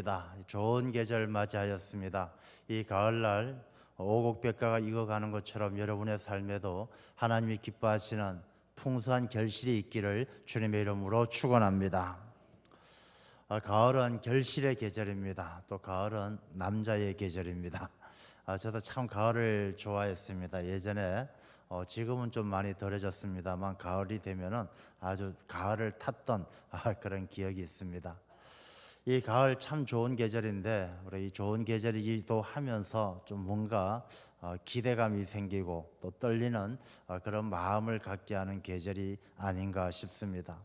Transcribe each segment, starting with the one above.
반갑습니다. 좋은 계절 맞이하였습니다. 이 가을날 오곡백과가 익어가는 것처럼 여러분의 삶에도 하나님이 기뻐하시는 풍성한 결실이 있기를 주님의 이름으로 축원합니다. 가을은 결실의 계절입니다. 또 가을은 남자의 계절입니다. 저도 참 가을을 좋아했습니다. 예전에 지금은 좀 많이 덜해졌습니다만 가을이 되면은 아주 가을을 탔던 그런 기억이 있습니다. 이 가을 참 좋은 계절인데 우리 이 좋은 계절이기도 하면서 좀 뭔가 기대감이 생기고 또 떨리는 그런 마음을 갖게 하는 계절이 아닌가 싶습니다.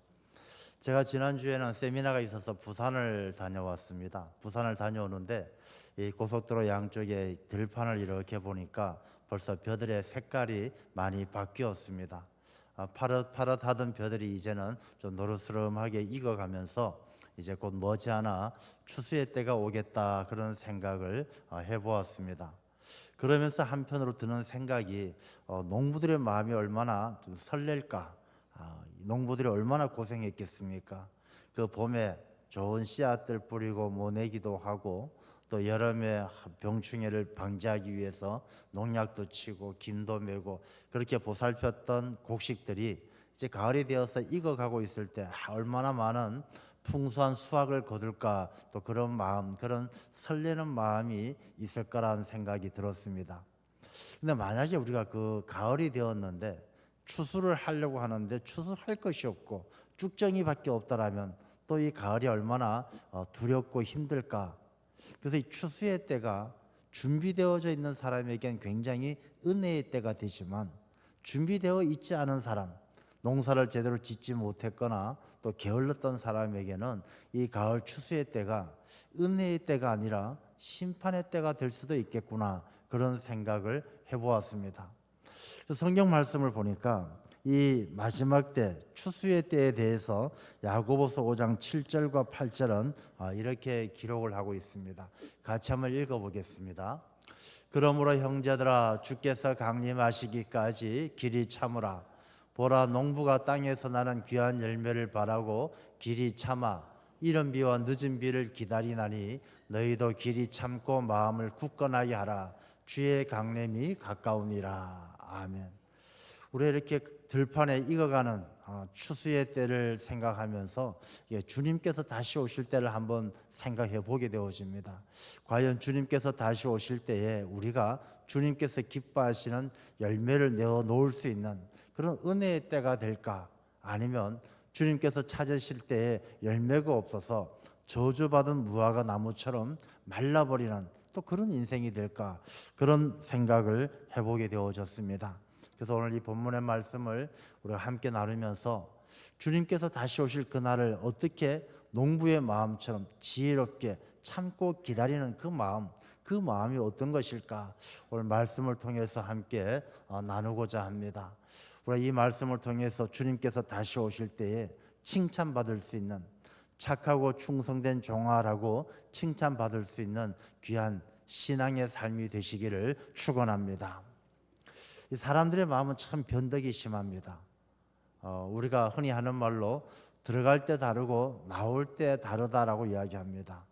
제가 지난주에는 세미나가 있어서 부산을 다녀왔습니다. 부산을 다녀오는데 이 고속도로 양쪽에 들판을 이렇게 보니까 벌써 벼들의 색깔이 많이 바뀌었습니다. 파릇파릇하던 벼들이 이제는 좀 노릇스름하게 익어가면서 이제 곧 머지않아 추수의 때가 오겠다 그런 생각을 해보았습니다. 그러면서 한편으로 드는 생각이 농부들의 마음이 얼마나 좀 설렐까. 농부들이 얼마나 고생했겠습니까. 그 봄에 좋은 씨앗들 뿌리고 모내기도 하고 또 여름에 병충해를 방지하기 위해서 농약도 치고 김도 메고 그렇게 보살폈던 곡식들이 이제 가을이 되어서 익어가고 있을 때 얼마나 많은 풍성한 수확을 거둘까, 또 그런 마음, 그런 설레는 마음이 있을 거라는 생각이 들었습니다. 근데 만약에 우리가 그 가을이 되었는데 추수를 하려고 하는데 추수할 것이 없고 쭉정이밖에 없다라면 또 이 가을이 얼마나 두렵고 힘들까. 그래서 이 추수의 때가 준비되어져 있는 사람에겐 굉장히 은혜의 때가 되지만, 준비되어 있지 않은 사람, 농사를 제대로 짓지 못했거나 또 게을렀던 사람에게는 이 가을 추수의 때가 은혜의 때가 아니라 심판의 때가 될 수도 있겠구나, 그런 생각을 해보았습니다. 성경 말씀을 보니까 이 마지막 때 추수의 때에 대해서 야고보서 5장 7절과 8절은 이렇게 기록을 하고 있습니다. 같이 한번 읽어보겠습니다. 그러므로 형제들아, 주께서 강림하시기까지 길이 참으라. 보라, 농부가 땅에서 나는 귀한 열매를 바라고 길이 참아 이른 비와 늦은 비를 기다리나니 너희도 길이 참고 마음을 굳건하게 하라. 주의 강림이 가까우니라. 아멘. 우리 이렇게 들판에 익어가는 추수의 때를 생각하면서 주님께서 다시 오실 때를 한번 생각해 보게 되어집니다. 과연 주님께서 다시 오실 때에 우리가 주님께서 기뻐하시는 열매를 내어 놓을 수 있는 그런 은혜의 때가 될까? 아니면 주님께서 찾으실 때에 열매가 없어서 저주받은 무화과 나무처럼 말라버리는 또 그런 인생이 될까? 그런 생각을 해보게 되어졌습니다. 그래서 오늘 이 본문의 말씀을 우리가 함께 나누면서 주님께서 다시 오실 그날을 어떻게 농부의 마음처럼 지혜롭게 참고 기다리는 그 마음이 어떤 것일까? 오늘 말씀을 통해서 함께 나누고자 합니다. 우리가 이 말씀을 통해서 주님께서 다시 오실 때에 칭찬받을 수 있는, 착하고 충성된 종아라고 칭찬받을 수 있는 귀한 신앙의 삶이 되시기를 축원합니다. 이 사람들의 마음은 참 변덕이 심합니다. 우리가 흔히 하는 말로 들어갈 때 다르고 나올 때 다르다라고 이야기합니다.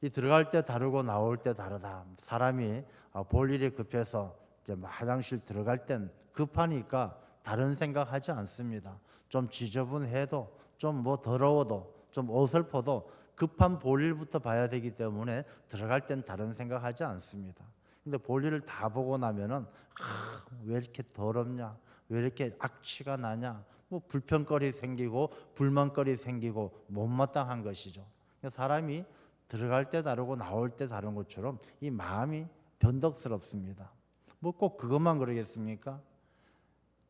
이 들어갈 때 다르고 나올 때 다르다. 사람이 볼 일이 급해서 이제 화장실 들어갈 땐 급하니까 다른 생각하지 않습니다. 좀 지저분해도 좀 더러워도 좀 어설퍼도 급한 볼일부터 봐야 되기 때문에 들어갈 땐 다른 생각하지 않습니다. 근데 볼일을 다 보고 나면은 왜 이렇게 더럽냐, 왜 이렇게 악취가 나냐, 불평거리 생기고 불만거리 생기고 못마땅한 것이죠. 사람이 들어갈 때 다르고 나올 때 다른 것처럼 이 마음이 변덕스럽습니다. 꼭 그것만 그러겠습니까?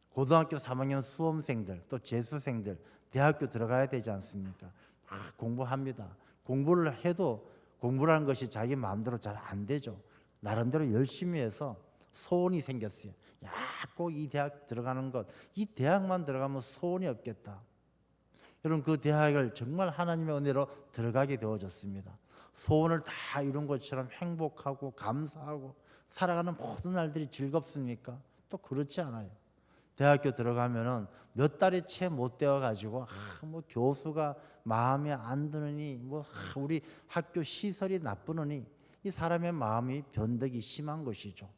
고등학교 3학년 수험생들, 또 재수생들 대학교 들어가야 되지 않습니까? 공부합니다. 공부를 해도 공부라는 것이 자기 마음대로 잘 안 되죠. 나름대로 열심히 해서 소원이 생겼어요. 꼭 이 대학 들어가는 것, 이 대학만 들어가면 소원이 없겠다. 여러분, 그 대학을 정말 하나님의 은혜로 들어가게 되어졌습니다. 소원을 다 이룬 것처럼 행복하고 감사하고 살아가는 모든 날들이 즐겁습니까? 또 그렇지 않아요. 대학교 들어가면은 몇 달이 채 못 되어 가지고 뭐 교수가 마음에 안 드느니 뭐 우리 학교 시설이 나쁘느니 이 사람의 마음이 변덕이 심한 것이죠.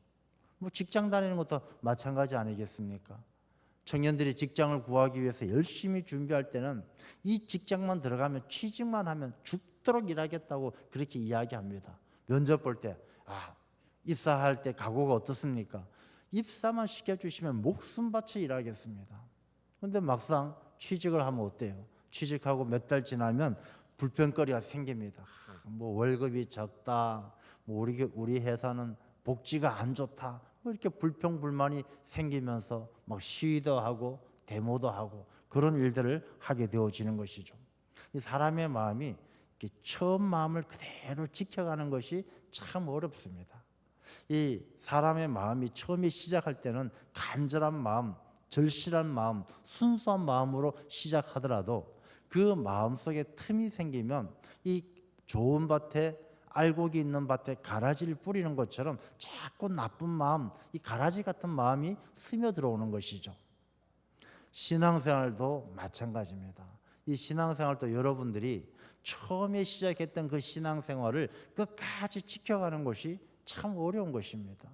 뭐 직장 다니는 것도 마찬가지 아니겠습니까? 청년들이 직장을 구하기 위해서 열심히 준비할 때는 이 직장만 들어가면 취직만 하면 죽도록 일하겠다고 그렇게 이야기합니다. 면접 볼 때 입사할 때 각오가 어떻습니까? 입사만 시켜주시면 목숨 바쳐 일하겠습니다. 그런데 막상 취직을 하면 어때요? 취직하고 몇 달 지나면 불평거리가 생깁니다. 뭐 월급이 적다, 뭐 우리 회사는 복지가 안 좋다, 뭐 이렇게 불평불만이 생기면서 막 시위도 하고 데모도 하고 그런 일들을 하게 되어지는 것이죠. 이 사람의 마음이 처음 마음을 그대로 지켜가는 것이 참 어렵습니다. 이 사람의 마음이 처음에 시작할 때는 간절한 마음, 절실한 마음, 순수한 마음으로 시작하더라도 그 마음 속에 틈이 생기면 이 좋은 밭에 알곡이 있는 밭에 가라지를 뿌리는 것처럼 자꾸 나쁜 마음, 이 가라지 같은 마음이 스며 들어오는 것이죠. 신앙생활도 마찬가지입니다. 이 신앙생활도 여러분들이 처음에 시작했던 그 신앙생활을 끝까지 지켜가는 것이 참 어려운 것입니다.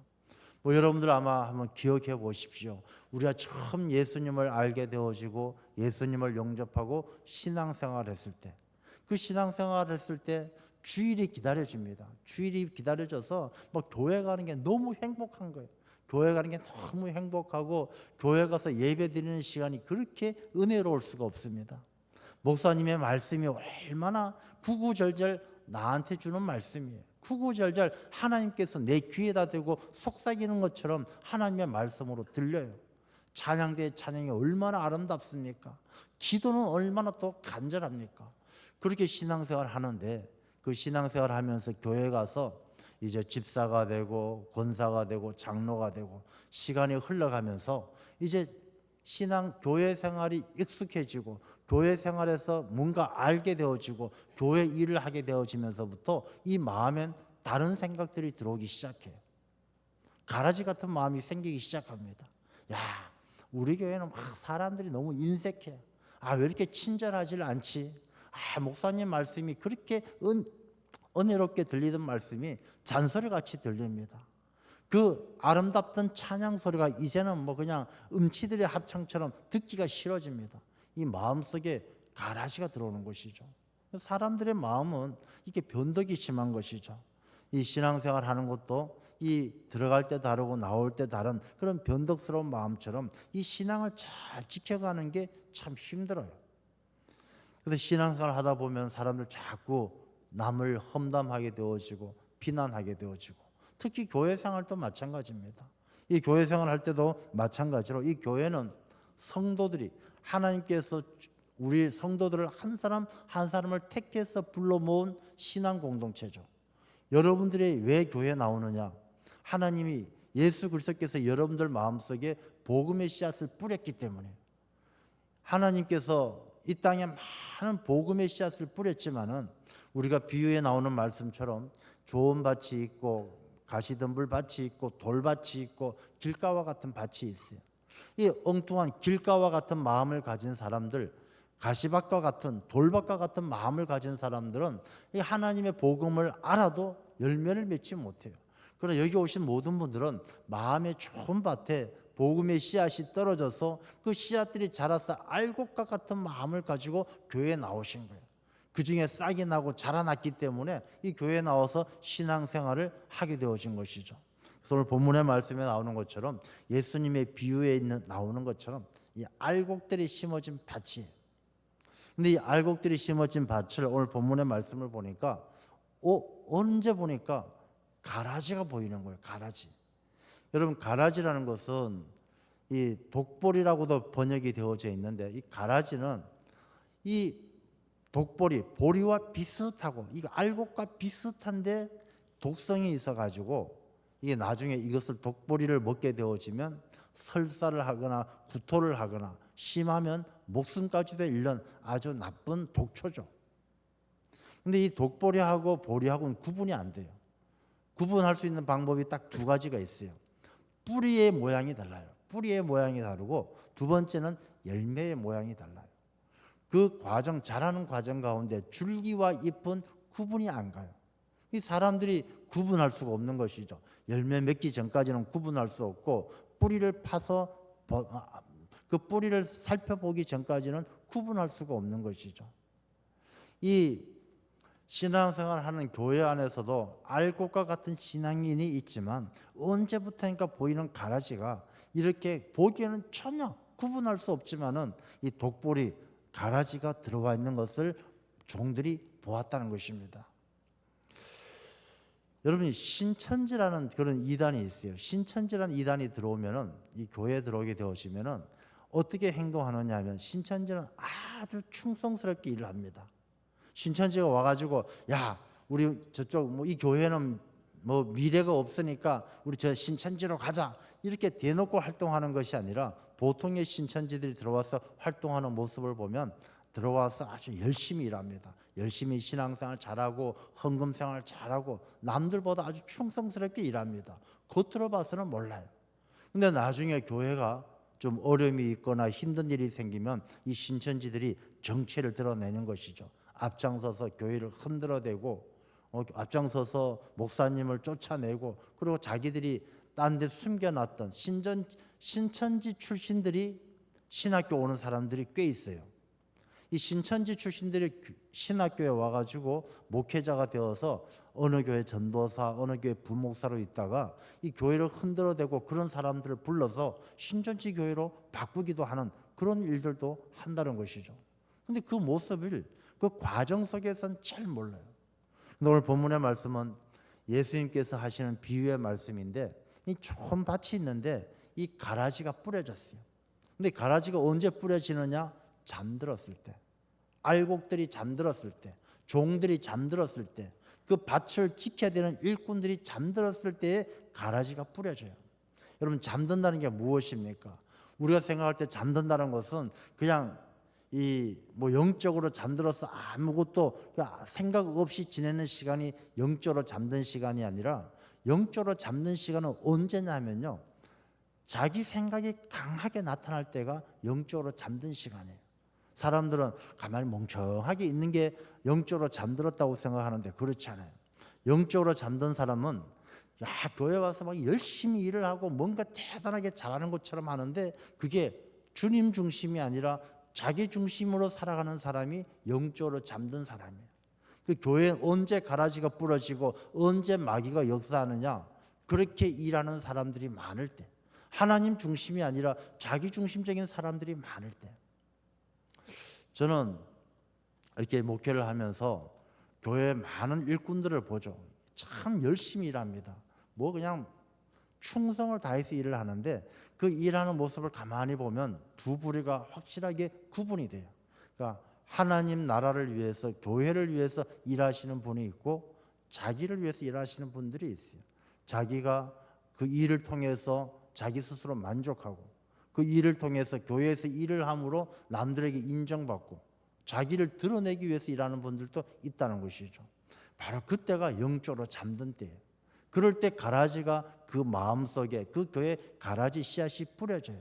뭐 여러분들 아마 한번 기억해 보십시오. 우리가 처음 예수님을 알게 되어지고 예수님을 영접하고 신앙생활을 했을 때, 그 신앙생활을 했을 때 주일이 기다려집니다. 주일이 기다려져서 뭐 교회 가는 게 너무 행복한 거예요. 교회 가는 게 너무 행복하고 교회 가서 예배 드리는 시간이 그렇게 은혜로울 수가 없습니다. 목사님의 말씀이 얼마나 구구절절 나한테 주는 말씀이에요. 구구절절 하나님께서 내 귀에다 대고 속삭이는 것처럼 하나님의 말씀으로 들려요. 찬양대의 찬양이 얼마나 아름답습니까? 기도는 얼마나 또 간절합니까? 그렇게 신앙생활 하는데 그 신앙생활 하면서 교회 가서 이제 집사가 되고 권사가 되고 장로가 되고 시간이 흘러가면서 이제 신앙 교회 생활이 익숙해지고 교회 생활에서 뭔가 알게 되어지고 교회 일을 하게 되어지면서부터 이 마음엔 다른 생각들이 들어오기 시작해요. 가라지 같은 마음이 생기기 시작합니다. 야, 우리 교회는 막 사람들이 너무 인색해. 왜 이렇게 친절하질 않지? 목사님 말씀이 그렇게 은혜롭게 들리던 말씀이 잔소리같이 들립니다. 그 아름답던 찬양 소리가 이제는 뭐 그냥 음치들의 합창처럼 듣기가 싫어집니다. 이 마음속에 가라지가 들어오는 것이죠. 사람들의 마음은 이게 변덕이 심한 것이죠. 이 신앙생활 하는 것도 이 들어갈 때 다르고 나올 때 다른 그런 변덕스러운 마음처럼 이 신앙을 잘 지켜가는 게 참 힘들어요. 그래서 신앙생활 하다 보면 사람들 자꾸 남을 험담하게 되어지고 비난하게 되어지고, 특히 교회 생활도 마찬가지입니다. 이 교회 생활 할 때도 마찬가지로 이 교회는 성도들이 하나님께서 우리 성도들을 한 사람 한 사람을 택해서 불러 모은 신앙 공동체죠. 여러분들이 왜 교회에 나오느냐? 하나님이 예수 그리스도께서 여러분들 마음속에 복음의 씨앗을 뿌렸기 때문에, 하나님께서 이 땅에 많은 복음의 씨앗을 뿌렸지만은 우리가 비유에 나오는 말씀처럼 좋은 밭이 있고 가시덤불 밭이 있고 돌밭이 있고 길가와 같은 밭이 있어요. 이 엉뚱한 길가와 같은 마음을 가진 사람들, 가시밭과 같은 돌밭과 같은 마음을 가진 사람들은 이 하나님의 복음을 알아도 열매를 맺지 못해요. 그러나 여기 오신 모든 분들은 마음의 좋은 밭에 복음의 씨앗이 떨어져서 그 씨앗들이 자라서 알곡과 같은 마음을 가지고 교회에 나오신 거예요. 그 중에 싹이 나고 자라났기 때문에 이 교회에 나와서 신앙생활을 하게 되어진 것이죠. 그래서 오늘 본문의 말씀에 나오는 것처럼 예수님의 비유에 나오는 것처럼 이 알곡들이 심어진 밭이에요. 근데 이 알곡들이 심어진 밭을 오늘 본문의 말씀을 보니까 언제 보니까 가라지가 보이는 거예요. 가라지. 여러분, 가라지라는 것은 이 독보리라고도 번역이 되어져 있는데, 이 가라지는 이 독보리, 보리와 비슷하고 이 알곡과 비슷한데 독성이 있어가지고 이게 나중에 이것을 독보리를 먹게 되어지면 설사를 하거나 구토를 하거나 심하면 목숨까지도 잃는 아주 나쁜 독초죠. 근데 이 독보리하고 보리하고는 구분이 안 돼요. 구분할 수 있는 방법이 딱 두 가지가 있어요. 뿌리의 모양이 달라요. 뿌리의 모양이 다르고 두 번째는 열매의 모양이 달라요. 그 과정, 자라는 과정 가운데 줄기와 잎은 구분이 안 가요. 이 사람들이 구분할 수가 없는 것이죠. 열매 맺기 전까지는 구분할 수 없고 뿌리를 파서 그 뿌리를 살펴보기 전까지는 구분할 수가 없는 것이죠. 이 신앙생활 하는 교회 안에서도 알곡과 같은 신앙인이 있지만 언제부터인가 보이는 가라지가 이렇게 보기에는 전혀 구분할 수 없지만은 이 독보리 가라지가 들어와 있는 것을 종들이 보았다는 것입니다. 여러분이 신천지라는 그런 이단이 있어요. 신천지라는 이단이 들어오면은 이 교회에 들어오게 되어지면은 어떻게 행동하느냐 하면 신천지는 아주 충성스럽게 일을 합니다. 신천지가 와가지고 야 우리 저쪽 뭐 이 교회는 뭐 미래가 없으니까 우리 저 신천지로 가자 이렇게 대놓고 활동하는 것이 아니라 보통의 신천지들이 들어와서 활동하는 모습을 보면 들어와서 아주 열심히 일합니다. 열심히 신앙생활 잘하고 헌금생활 잘하고 남들보다 아주 충성스럽게 일합니다. 겉으로 봐서는 몰라요. 근데 나중에 교회가 좀 어려움이 있거나 힘든 일이 생기면 이 신천지들이 정체를 드러내는 것이죠. 앞장서서 교회를 흔들어대고 앞장서서 목사님을 쫓아내고 그리고 자기들이 딴 데 숨겨놨던 신천지 출신들이 신학교 오는 사람들이 꽤 있어요. 이 신천지 출신들이 신학교에 와가지고 목회자가 되어서 어느 교회 전도사, 어느 교회 부목사로 있다가 이 교회를 흔들어대고 그런 사람들을 불러서 신천지 교회로 바꾸기도 하는 그런 일들도 한다는 것이죠. 근데 그 모습을 그 과정 속에서는 잘 몰라요. 근데 오늘 본문의 말씀은 예수님께서 하시는 비유의 말씀인데 이 좋은 밭이 있는데 이 가라지가 뿌려졌어요. 근데 가라지가 언제 뿌려지느냐? 잠들었을 때, 알곡들이 잠들었을 때, 종들이 잠들었을 때, 그 밭을 지켜야 되는 일꾼들이 잠들었을 때에 가라지가 뿌려져요. 여러분 잠든다는 게 무엇입니까? 우리가 생각할 때 잠든다는 것은 그냥 이 뭐 영적으로 잠들어서 아무것도 생각 없이 지내는 시간이 영적으로 잠든 시간이 아니라 영적으로 잠든 시간은 언제냐면요, 자기 생각이 강하게 나타날 때가 영적으로 잠든 시간이에요. 사람들은 가만히 멍청하게 있는 게 영적으로 잠들었다고 생각하는데 그렇지 않아요. 영적으로 잠든 사람은 교회 와서 막 열심히 일을 하고 뭔가 대단하게 잘하는 것처럼 하는데 그게 주님 중심이 아니라 자기 중심으로 살아가는 사람이 영적으로 잠든 사람이에요. 그 교회에 언제 가라지가 부러지고 언제 마귀가 역사하느냐? 그렇게 일하는 사람들이 많을 때, 하나님 중심이 아니라 자기 중심적인 사람들이 많을 때. 저는 이렇게 목회를 하면서 교회에 많은 일꾼들을 보죠. 참 열심히 일합니다. 뭐 그냥 충성을 다해서 일을 하는데 그 일하는 모습을 가만히 보면 두 부류가 확실하게 구분이 돼요. 그러니까 하나님 나라를 위해서, 교회를 위해서 일하시는 분이 있고 자기를 위해서 일하시는 분들이 있어요. 자기가 그 일을 통해서 자기 스스로 만족하고 그 일을 통해서 교회에서 일을 함으로 남들에게 인정받고 자기를 드러내기 위해서 일하는 분들도 있다는 것이죠. 바로 그때가 영적으로 잠든 때예요. 그럴 때 가라지가 그 마음속에 그 교회 가라지 씨앗이 뿌려져요.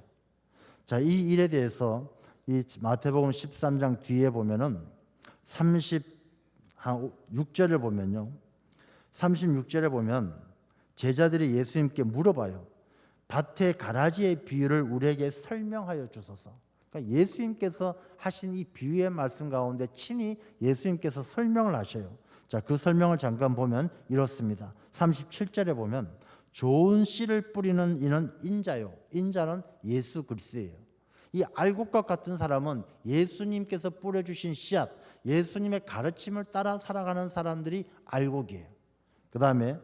자, 이 일에 대해서 이 마태복음 13장 뒤에 보면은 36절을 보면요. 36절에 보면 제자들이 예수님께 물어봐요. 밭의 가라지의 비유를 우리에게 설명하여 주소서. 그러니까 예수님께서 하신 이 비유의 말씀 가운데 친히 예수님께서 설명을 하셔요. 자, 그 설명을 잠깐 보면 이렇습니다. 37절에 보면 좋은 씨를 뿌리는 이는 인자요. 인자는 예수 그리스도예요. 이 알곡과 같은 사람은 예수님께서 뿌려주신 씨앗, 예수님의 가르침을 따라 살아가는 사람들이 알곡이에요. 그 다음에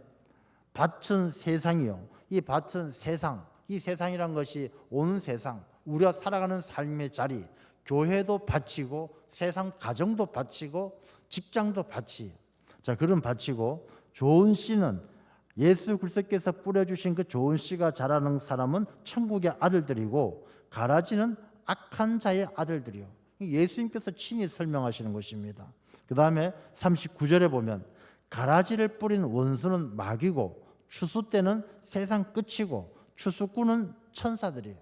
밭은 세상이요. 이 밭은 세상, 이 세상이란 것이 온 세상, 우리가 살아가는 삶의 자리, 교회도 밭이고 세상 가정도 밭이고 직장도 밭이에요. 자, 그런 밭이고 좋은 씨는 예수 그리스도께서 뿌려주신 그 좋은 씨가 자라는 사람은 천국의 아들들이고 가라지는 악한 자의 아들들이요. 예수님께서 친히 설명하시는 것입니다. 그 다음에 39절에 보면 가라지를 뿌린 원수는 마귀고 추수 때는 세상 끝이고 추수꾼은 천사들이에요.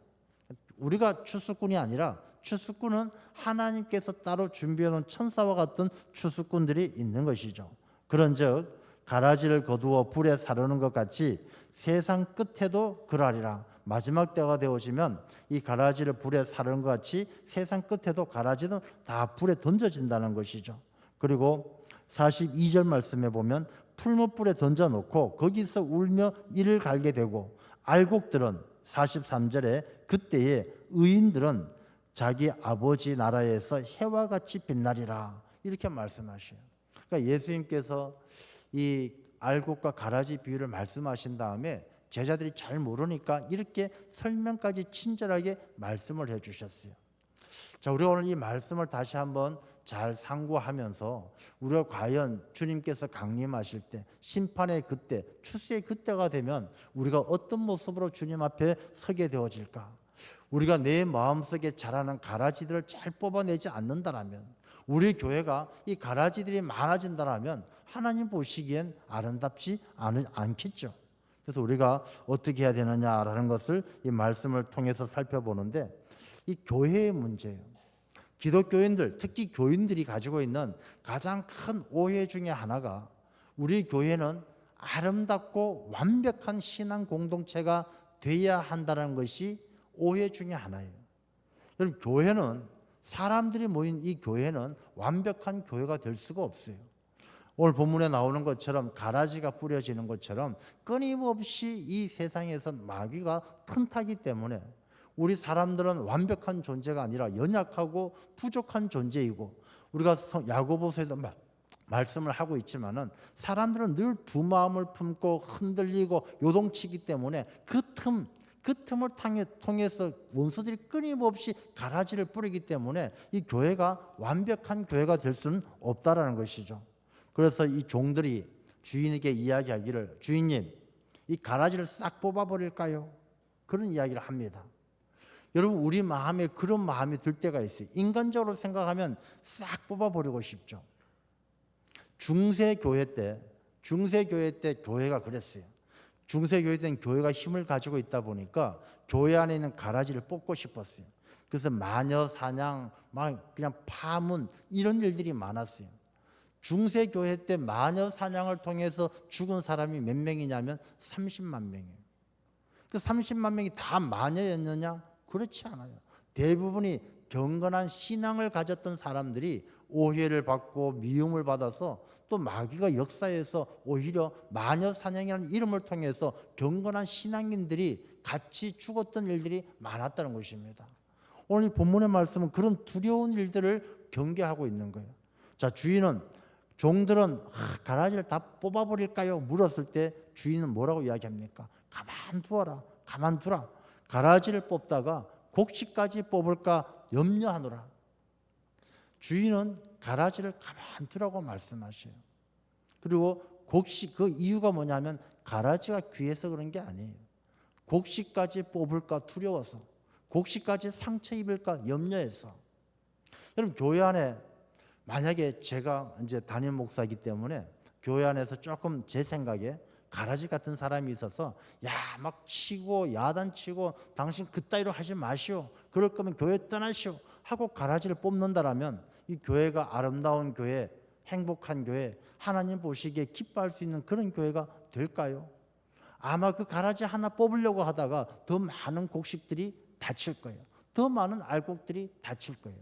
우리가 추수꾼이 아니라 추수꾼은 하나님께서 따로 준비해 놓은 천사와 같은 추수꾼들이 있는 것이죠. 그런즉 가라지를 거두어 불에 사르는 것 같이 세상 끝에도 그러하리라. 마지막 때가 되어지면 이 가라지를 불에 사르는 것 같이 세상 끝에도 가라지는 다 불에 던져진다는 것이죠. 그리고 42절 말씀에 보면 풀무불에 던져놓고 거기서 울며 이를 갈게 되고 알곡들은 43절에 그때에 의인들은 자기 아버지 나라에서 해와 같이 빛나리라 이렇게 말씀하셔요. 그러니까 예수님께서 이 알곡과 가라지 비유를 말씀하신 다음에 제자들이 잘 모르니까 이렇게 설명까지 친절하게 말씀을 해주셨어요. 자, 우리가 오늘 이 말씀을 다시 한번 잘 상고하면서 우리가 과연 주님께서 강림하실 때 심판의 그때 추수의 그때가 되면 우리가 어떤 모습으로 주님 앞에 서게 되어질까? 우리가 내 마음속에 자라는 가라지들을 잘 뽑아내지 않는다라면 우리 교회가 이 가라지들이 많아진다라면 하나님 보시기엔 아름답지 않겠죠. 그래서 우리가 어떻게 해야 되느냐라는 것을 이 말씀을 통해서 살펴보는데 이 교회의 문제예요. 기독교인들, 특히 교인들이 가지고 있는 가장 큰 오해 중에 하나가 우리 교회는 아름답고 완벽한 신앙 공동체가 돼야 한다는 것이 오해 중에 하나예요. 여러분, 교회는 사람들이 모인 이 교회는 완벽한 교회가 될 수가 없어요. 오늘 본문에 나오는 것처럼 가라지가 뿌려지는 것처럼 끊임없이 이 세상에서 마귀가 틈타기 때문에 우리 사람들은 완벽한 존재가 아니라 연약하고 부족한 존재이고 우리가 야고보서에도 말씀을 하고 있지만은 사람들은 늘 두 마음을 품고 흔들리고 요동치기 때문에 그 틈을 통해서 원수들이 끊임없이 가라지를 뿌리기 때문에 이 교회가 완벽한 교회가 될 수는 없다라는 것이죠. 그래서 이 종들이 주인에게 이야기하기를 주인님 이 가라지를 싹 뽑아버릴까요? 그런 이야기를 합니다. 여러분 우리 마음에 그런 마음이 들 때가 있어요. 인간적으로 생각하면 싹 뽑아버리고 싶죠. 중세교회 때 교회가 그랬어요. 중세교회 때는 교회가 힘을 가지고 있다 보니까 교회 안에 있는 가라지를 뽑고 싶었어요. 그래서 마녀 사냥, 그냥 파문 이런 일들이 많았어요. 중세교회 때 마녀 사냥을 통해서 죽은 사람이 몇 명이냐면 30만 명이에요. 그 30만 명이 다 마녀였느냐? 그렇지 않아요. 대부분이 경건한 신앙을 가졌던 사람들이 오해를 받고 미움을 받아서 또 마귀가 역사에서 오히려 마녀 사냥이라는 이름을 통해서 경건한 신앙인들이 같이 죽었던 일들이 많았다는 것입니다. 오늘 이 본문의 말씀은 그런 두려운 일들을 경계하고 있는 거예요. 자, 종들은 가라지를 다 뽑아버릴까요? 물었을 때 주인은 뭐라고 이야기합니까? 가만두라. 가라지를 뽑다가 곡식까지 뽑을까 염려하노라. 주인은 가라지를 가만두라고 말씀하셔요. 그리고 곡식 그 이유가 뭐냐면 가라지가 귀해서 그런 게 아니에요. 곡식까지 뽑을까 두려워서, 곡식까지 상처 입을까 염려해서. 여러분 교회 안에 만약에 제가 이제 담임 목사이기 때문에 교회 안에서 조금 제 생각에 가라지 같은 사람이 있어서 막 치고 야단치고 당신 그따위로 하지 마시오. 그럴 거면 교회 떠나시오 하고 가라지를 뽑는다라면 이 교회가 아름다운 교회, 행복한 교회, 하나님 보시기에 기뻐할 수 있는 그런 교회가 될까요? 아마 그 가라지 하나 뽑으려고 하다가 더 많은 곡식들이 다칠 거예요. 더 많은 알곡들이 다칠 거예요.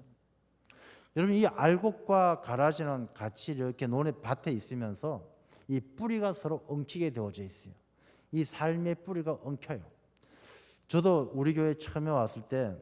여러분 이 알곡과 가라지는 같이 이렇게 밭에 있으면서 이 뿌리가 서로 엉키게 되어져 있어요. 이 삶의 뿌리가 엉켜요. 저도 우리 교회 처음에 왔을 때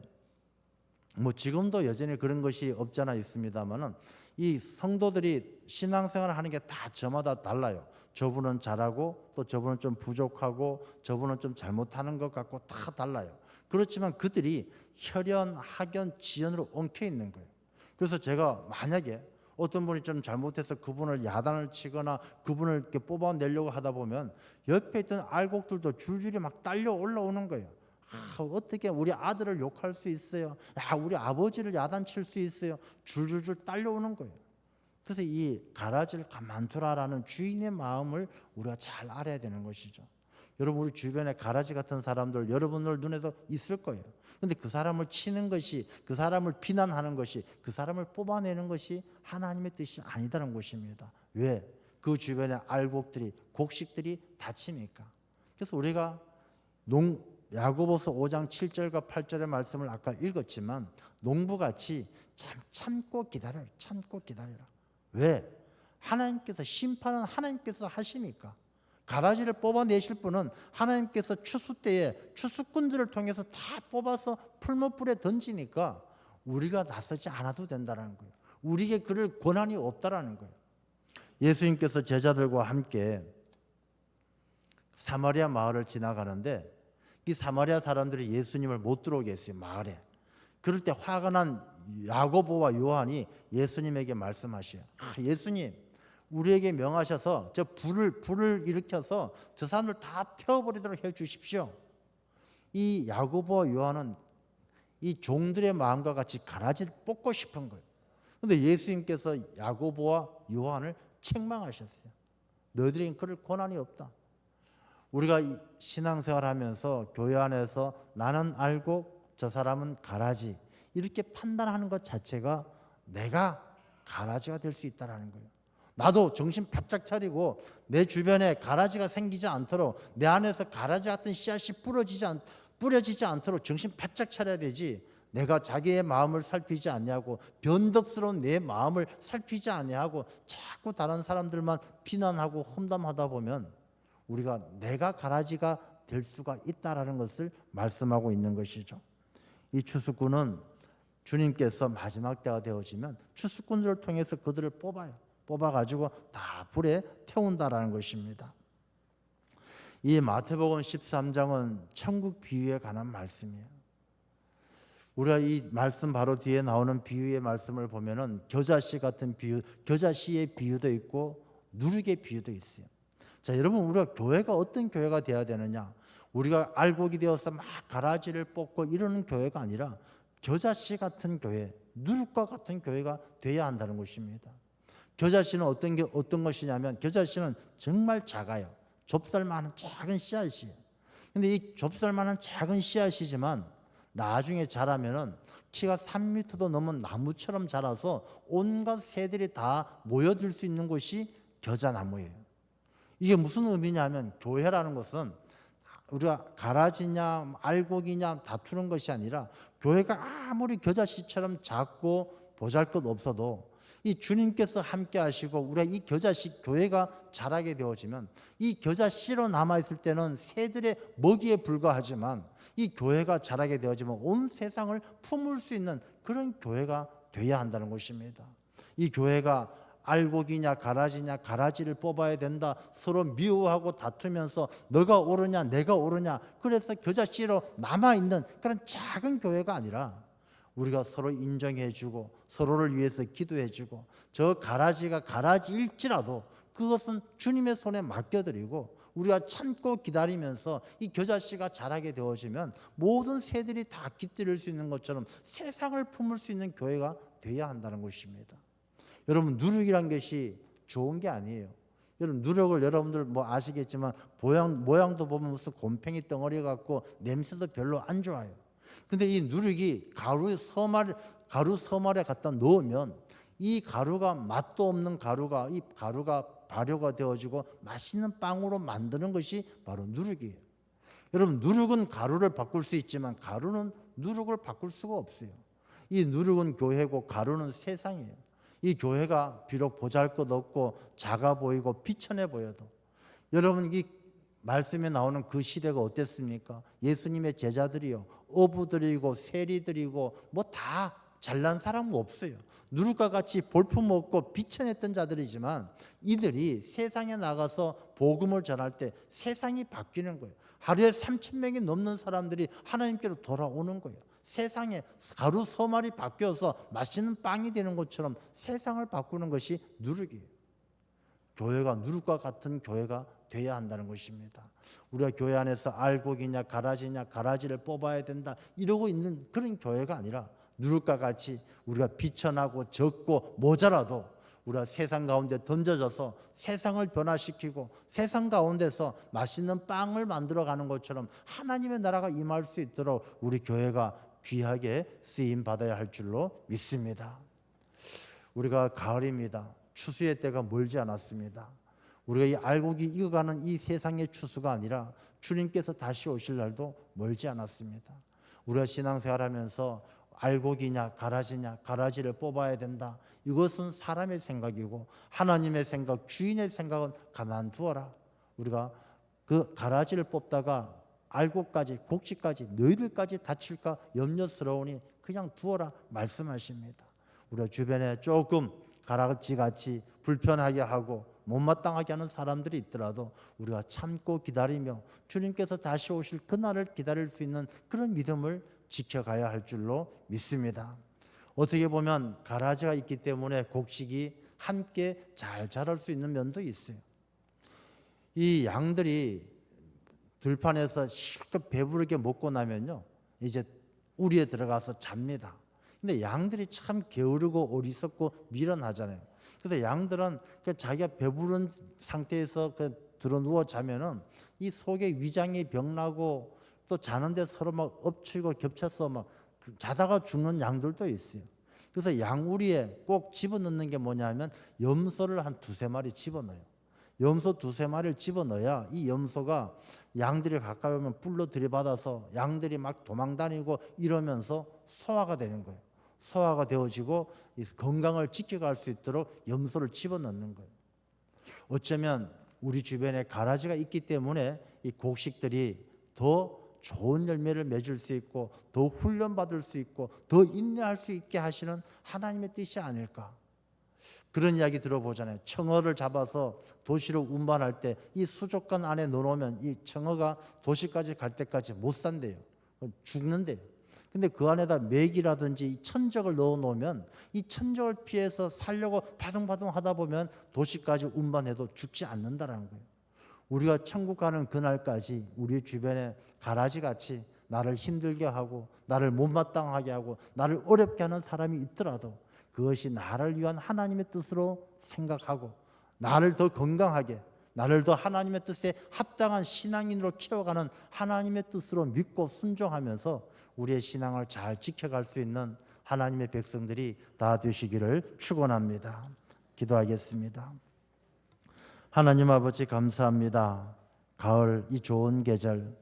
지금도 여전히 그런 것이 없잖아 있습니다만은 이 성도들이 신앙생활을 하는 게 다 저마다 달라요. 저분은 잘하고 또 저분은 좀 부족하고 저분은 좀 잘못하는 것 같고 다 달라요. 그렇지만 그들이 혈연, 학연, 지연으로 엉켜 있는 거예요. 그래서 제가 만약에 어떤 분이 좀 잘못해서 그분을 야단을 치거나 그분을 이렇게 뽑아내려고 하다 보면 옆에 있던 알곡들도 줄줄이 막 딸려 올라오는 거예요. 어떻게 우리 아들을 욕할 수 있어요? 우리 아버지를 야단칠 수 있어요? 줄줄줄 딸려오는 거예요. 그래서 이 가라지를 가만두라라는 주인의 마음을 우리가 잘 알아야 되는 것이죠. 여러분 우리 주변에 가라지 같은 사람들 여러분들 눈에도 있을 거예요. 근데 그 사람을 치는 것이, 그 사람을 비난하는 것이, 그 사람을 뽑아내는 것이 하나님의 뜻이 아니다는 것입니다. 왜? 그 주변에 알곡들이, 곡식들이 다치니까. 그래서 우리가 야고보서 5장 7절과 8절의 말씀을 아까 읽었지만 농부같이 참고 기다려라. 참고 기다려라. 왜? 하나님께서, 심판은 하나님께서 하시니까. 가라지를 뽑아내실 분은 하나님께서 추수 때에 추수꾼들을 통해서 다 뽑아서 풀무불에 던지니까 우리가 나서지 않아도 된다는 거예요. 우리에게 그럴 권한이 없다라는 거예요. 예수님께서 제자들과 함께 사마리아 마을을 지나가는데 이 사마리아 사람들이 예수님을 못 들어오게 했어요. 마을에. 그럴 때 화가 난 야고보와 요한이 예수님에게 말씀하셔요. 예수님, 우리에게 명하셔서 저 불을 일으켜서 저 사람들 다 태워버리도록 해 주십시오. 이 야고보와 요한은 이 종들의 마음과 같이 가라지를 뽑고 싶은 거예요. 그런데 예수님께서 야고보와 요한을 책망하셨어요. 너희들에겐 그럴 권한이 없다. 우리가 신앙생활하면서 교회 안에서 나는 알고 저 사람은 가라지 이렇게 판단하는 것 자체가 내가 가라지가 될 수 있다는 거예요. 나도 정신 바짝 차리고 내 주변에 가라지가 생기지 않도록, 내 안에서 가라지 같은 씨앗이 뿌려지지 않도록 정신 바짝 차려야 되지, 내가 자기의 마음을 살피지 않냐고, 변덕스러운 내 마음을 살피지 않냐고 자꾸 다른 사람들만 비난하고 험담하다 보면 우리가 내가 가라지가 될 수가 있다라는 것을 말씀하고 있는 것이죠. 이 추수꾼은 주님께서 마지막 때가 되어지면 추수꾼들을 통해서 그들을 뽑아가지고 다 불에 태운다라는 것입니다. 이 마태복음 13장은 천국 비유에 관한 말씀이에요. 우리가 이 말씀 바로 뒤에 나오는 비유의 말씀을 보면은 겨자씨 같은 비유, 겨자씨의 비유도 있고 누룩의 비유도 있어요. 자, 여러분, 우리가 교회가 어떤 교회가 되어야 되느냐? 우리가 알곡이 되어서 막 가라지를 뽑고 이러는 교회가 아니라 겨자씨 같은 교회, 누룩과 같은 교회가 되어야 한다는 것입니다. 겨자씨는 어떤 것이냐면, 겨자씨는 정말 작아요. 좁쌀만한 작은 씨앗이에요. 근데 이 좁쌀만한 작은 씨앗이지만 나중에 자라면은 키가 3m도 넘은 나무처럼 자라서 온갖 새들이 다 모여들 수 있는 곳이 겨자나무예요. 이게 무슨 의미냐면, 교회라는 것은 우리가 가라지냐 알곡이냐 다투는 것이 아니라, 교회가 아무리 겨자씨처럼 작고 보잘것 없어도 이 주님께서 함께 하시고 우리가 이 겨자씨 교회가 자라게 되어지면, 이 겨자씨로 남아있을 때는 새들의 먹이에 불과하지만 이 교회가 자라게 되어지면 온 세상을 품을 수 있는 그런 교회가 되어야 한다는 것입니다. 이 교회가 알곡이냐 가라지냐, 가라지를 뽑아야 된다, 서로 미워하고 다투면서 너가 옳으냐 내가 옳으냐, 그래서 겨자씨로 남아있는 그런 작은 교회가 아니라, 우리가 서로 인정해주고 서로를 위해서 기도해주고, 저 가라지가 가라지일지라도 그것은 주님의 손에 맡겨드리고 우리가 참고 기다리면서 이 겨자씨가 자라게 되어지면 모든 새들이 다 깃들일 수 있는 것처럼 세상을 품을 수 있는 교회가 되어야 한다는 것입니다. 여러분, 누룩이란 것이 좋은 게 아니에요. 여러분, 누룩을 여러분들 뭐 아시겠지만 모양도 보면 무슨 곰팡이 덩어리 같고 냄새도 별로 안 좋아요. 근데 이 누룩이 가루 서말에 갖다 넣으면 이 가루가, 맛도 없는 가루가, 이 가루가 발효가 되어지고 맛있는 빵으로 만드는 것이 바로 누룩이에요. 여러분, 누룩은 가루를 바꿀 수 있지만 가루는 누룩을 바꿀 수가 없어요. 이 누룩은 교회고 가루는 세상이에요. 이 교회가 비록 보잘것없고 작아 보이고 비천해 보여도, 여러분, 이 말씀에 나오는 그 시대가 어땠습니까? 예수님의 제자들이요, 어부들이고 세리들이고 뭐 다 잘난 사람은 없어요. 누룩과 같이 볼품없고 비천했던 자들이지만 이들이 세상에 나가서 복음을 전할 때 세상이 바뀌는 거예요. 하루에 3,000명이 넘는 사람들이 하나님께로 돌아오는 거예요. 세상에 가루 서말이 바뀌어서 맛있는 빵이 되는 것처럼 세상을 바꾸는 것이 누룩이에요. 교회가 누룩과 같은 교회가 돼야 한다는 것입니다. 우리가 교회 안에서 알곡이냐 가라지냐, 가라지를 뽑아야 된다 이러고 있는 그런 교회가 아니라, 누룩과 같이 우리가 비천하고 적고 모자라도 우리가 세상 가운데 던져져서 세상을 변화시키고 세상 가운데서 맛있는 빵을 만들어가는 것처럼 하나님의 나라가 임할 수 있도록 우리 교회가 귀하게 쓰임 받아야 할 줄로 믿습니다. 우리가 가을입니다. 추수의 때가 멀지 않았습니다. 우리가 이 알곡이 익어가는 이 세상의 추수가 아니라 주님께서 다시 오실 날도 멀지 않았습니다. 우리가 신앙생활하면서 알곡이냐 가라지냐, 가라지를 뽑아야 된다, 이것은 사람의 생각이고 하나님의 생각, 주인의 생각은 가만두어라. 우리가 그 가라지를 뽑다가 알곡까지, 곡식까지, 너희들까지 다칠까 염려스러우니 그냥 두어라 말씀하십니다. 우리가 주변에 조금 가라지같이 불편하게 하고 못마땅하게 하는 사람들이 있더라도 우리가 참고 기다리며 주님께서 다시 오실 그날을 기다릴 수 있는 그런 믿음을 지켜가야 할 줄로 믿습니다. 어떻게 보면 가라지가 있기 때문에 곡식이 함께 잘 자랄 수 있는 면도 있어요. 이 양들이 들판에서 실컷 배부르게 먹고 나면요, 이제 우리에 들어가서 잡니다. 근데 양들이 참 게으르고 어리석고 미련하잖아요. 그래서 양들은 자기가 배부른 상태에서 들어 누워 자면은 이 속에 위장이 병나고 또 자는데 서로 막 엎치고 겹쳐서 막 자다가 죽는 양들도 있어요. 그래서 양우리에 꼭 집어넣는 게 뭐냐면 염소를 한 두세 마리 집어넣어요. 염소 두세 마리를 집어넣어야 이 염소가 양들이 가까이 오면 뿔로 들이받아서 양들이 막 도망다니고 이러면서 소화가 되는 거예요. 소화가 되어지고 건강을 지켜갈 수 있도록 염소를 집어넣는 거예요. 어쩌면 우리 주변에 가라지가 있기 때문에 이 곡식들이 더 좋은 열매를 맺을 수 있고 더 훈련받을 수 있고 더 인내할 수 있게 하시는 하나님의 뜻이 아닐까. 그런 이야기 들어보잖아요. 청어를 잡아서 도시로 운반할 때 이 수족관 안에 넣어놓으면 이 청어가 도시까지 갈 때까지 못 산대요. 죽는데요. 근데 그 안에다 맥이라든지 천적을 넣어놓으면 이 천적을 피해서 살려고 바둥바둥 하다 보면 도시까지 운반해도 죽지 않는다라는 거예요. 우리가 천국 가는 그날까지 우리 주변에 가라지같이 나를 힘들게 하고 나를 못마땅하게 하고 나를 어렵게 하는 사람이 있더라도 그것이 나를 위한 하나님의 뜻으로 생각하고 나를 더 건강하게, 나를 더 하나님의 뜻에 합당한 신앙인으로 키워가는 하나님의 뜻으로 믿고 순종하면서 우리의 신앙을 잘 지켜갈 수 있는 하나님의 백성들이 다 되시기를 축원합니다. 기도하겠습니다. 하나님 아버지 감사합니다. 가을 이 좋은 계절,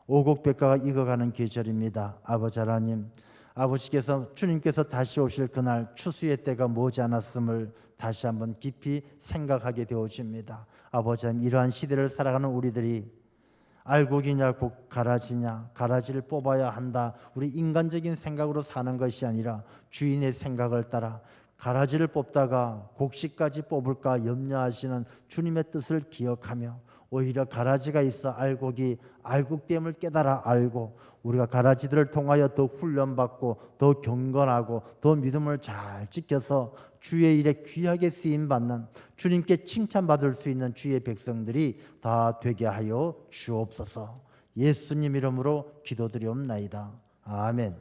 오곡백과가 익어가는 계절입니다. 아버지 하나님, 아버지께서 주님께서 다시 오실 그날 추수의 때가 머지않았음을 다시 한번 깊이 생각하게 되어집니다. 아버지 하나님, 이러한 시대를 살아가는 우리들이 알곡이냐 가라지냐, 가라지를 뽑아야 한다, 우리 인간적인 생각으로 사는 것이 아니라 주인의 생각을 따라 가라지를 뽑다가 곡식까지 뽑을까 염려하시는 주님의 뜻을 기억하며 오히려 가라지가 있어 알곡이 알곡됨을 깨달아 알고 우리가 가라지들을 통하여 더 훈련받고 더 경건하고 더 믿음을 잘 지켜서 주의 일에 귀하게 쓰임받는, 주님께 칭찬받을 수 있는 주의 백성들이 다 되게 하여 주옵소서. 예수님 이름으로 기도드리옵나이다. 아멘.